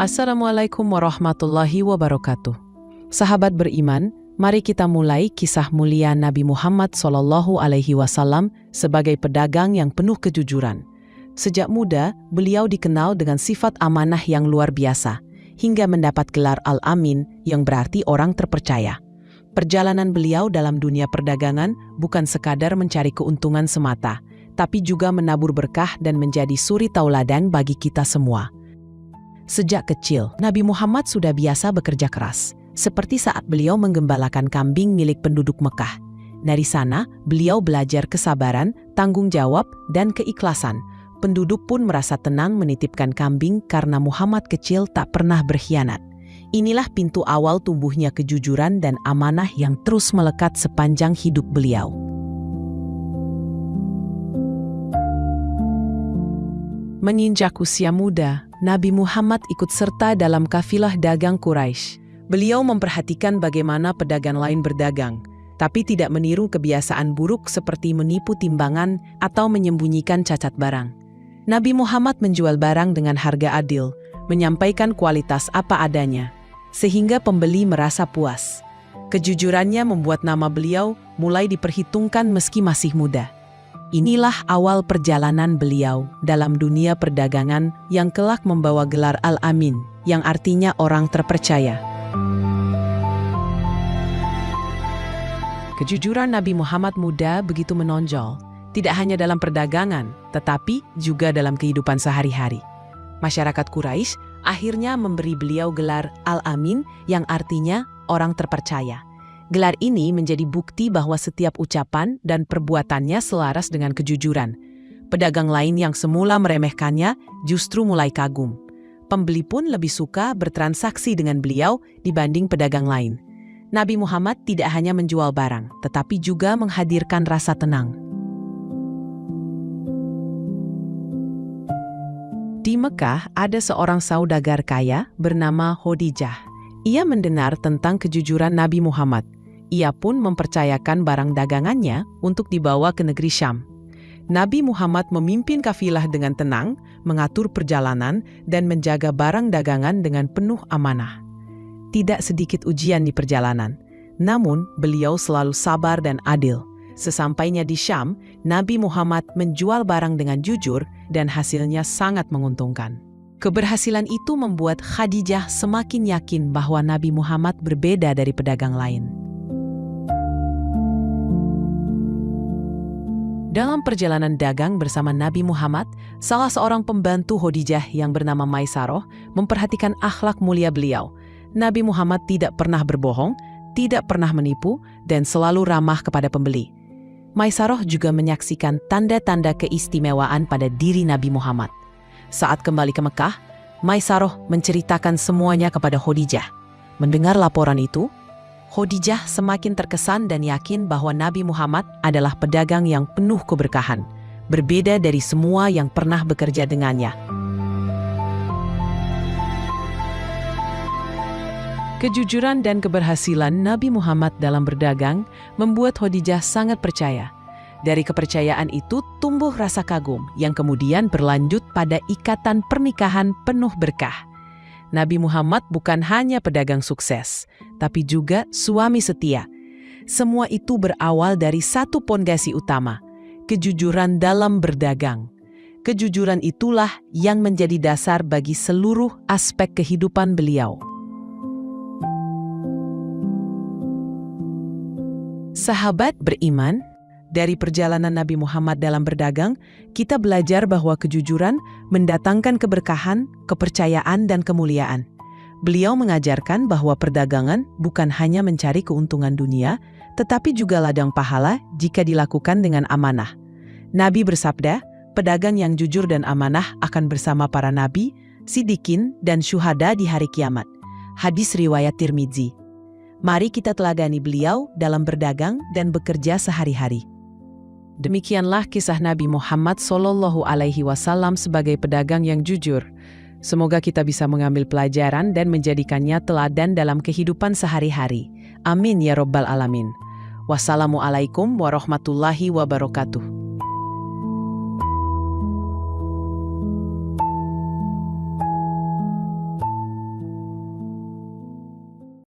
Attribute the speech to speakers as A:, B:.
A: Assalamualaikum warahmatullahi wabarakatuh. Sahabat beriman, mari kita mulai kisah mulia Nabi Muhammad SAW sebagai pedagang yang penuh kejujuran. Sejak muda, beliau dikenal dengan sifat amanah yang luar biasa, hingga mendapat gelar Al-Amin yang berarti orang terpercaya. Perjalanan beliau dalam dunia perdagangan bukan sekadar mencari keuntungan semata, tapi juga menabur berkah dan menjadi suri tauladan bagi kita semua. Sejak kecil, Nabi Muhammad sudah biasa bekerja keras, seperti saat beliau menggembalakan kambing milik penduduk Mekah. Dari sana, beliau belajar kesabaran, tanggung jawab, dan keikhlasan. Penduduk pun merasa tenang menitipkan kambing karena Muhammad kecil tak pernah berkhianat. Inilah pintu awal tumbuhnya kejujuran dan amanah yang terus melekat sepanjang hidup beliau. Menginjak usia muda, Nabi Muhammad ikut serta dalam kafilah dagang Quraisy. Beliau memperhatikan bagaimana pedagang lain berdagang, tapi tidak meniru kebiasaan buruk seperti menipu timbangan atau menyembunyikan cacat barang. Nabi Muhammad menjual barang dengan harga adil, menyampaikan kualitas apa adanya, sehingga pembeli merasa puas. Kejujurannya membuat nama beliau mulai diperhitungkan meski masih muda. Inilah awal perjalanan beliau dalam dunia perdagangan yang kelak membawa gelar Al-Amin, yang artinya orang terpercaya. Kejujuran Nabi Muhammad muda begitu menonjol, tidak hanya dalam perdagangan, tetapi juga dalam kehidupan sehari-hari. Masyarakat Quraisy akhirnya memberi beliau gelar Al-Amin, yang artinya orang terpercaya. Gelar ini menjadi bukti bahwa setiap ucapan dan perbuatannya selaras dengan kejujuran. Pedagang lain yang semula meremehkannya justru mulai kagum. Pembeli pun lebih suka bertransaksi dengan beliau dibanding pedagang lain. Nabi Muhammad tidak hanya menjual barang, tetapi juga menghadirkan rasa tenang. Di Mekah ada seorang saudagar kaya bernama Khadijah. Ia mendengar tentang kejujuran Nabi Muhammad. Ia pun mempercayakan barang dagangannya untuk dibawa ke negeri Syam. Nabi Muhammad memimpin kafilah dengan tenang, mengatur perjalanan, dan menjaga barang dagangan dengan penuh amanah. Tidak sedikit ujian di perjalanan, namun beliau selalu sabar dan adil. Sesampainya di Syam, Nabi Muhammad menjual barang dengan jujur dan hasilnya sangat menguntungkan. Keberhasilan itu membuat Khadijah semakin yakin bahwa Nabi Muhammad berbeda dari pedagang lain. Dalam perjalanan dagang bersama Nabi Muhammad, salah seorang pembantu Khadijah yang bernama Maisarah memperhatikan akhlak mulia beliau. Nabi Muhammad tidak pernah berbohong, tidak pernah menipu, dan selalu ramah kepada pembeli. Maisarah juga menyaksikan tanda-tanda keistimewaan pada diri Nabi Muhammad. Saat kembali ke Mekah, Maisarah menceritakan semuanya kepada Khadijah. Mendengar laporan itu, Khadijah semakin terkesan dan yakin bahwa Nabi Muhammad adalah pedagang yang penuh keberkahan, berbeda dari semua yang pernah bekerja dengannya. Kejujuran dan keberhasilan Nabi Muhammad dalam berdagang membuat Khadijah sangat percaya. Dari kepercayaan itu tumbuh rasa kagum yang kemudian berlanjut pada ikatan pernikahan penuh berkah. Nabi Muhammad bukan hanya pedagang sukses, tapi juga suami setia. Semua itu berawal dari satu pondasi utama, kejujuran dalam berdagang. Kejujuran itulah yang menjadi dasar bagi seluruh aspek kehidupan beliau. Sahabat beriman, dari perjalanan Nabi Muhammad dalam berdagang, kita belajar bahwa kejujuran mendatangkan keberkahan, kepercayaan, dan kemuliaan. Beliau mengajarkan bahwa perdagangan bukan hanya mencari keuntungan dunia, tetapi juga ladang pahala jika dilakukan dengan amanah. Nabi bersabda, pedagang yang jujur dan amanah akan bersama para nabi, siddiqin, dan syuhada di hari kiamat. Hadis riwayat Tirmidzi. Mari kita teladani beliau dalam berdagang dan bekerja sehari-hari. Demikianlah kisah Nabi Muhammad SAW sebagai pedagang yang jujur. Semoga kita bisa mengambil pelajaran dan menjadikannya teladan dalam kehidupan sehari-hari. Amin ya Rabbal Alamin. Wassalamualaikum warahmatullahi wabarakatuh.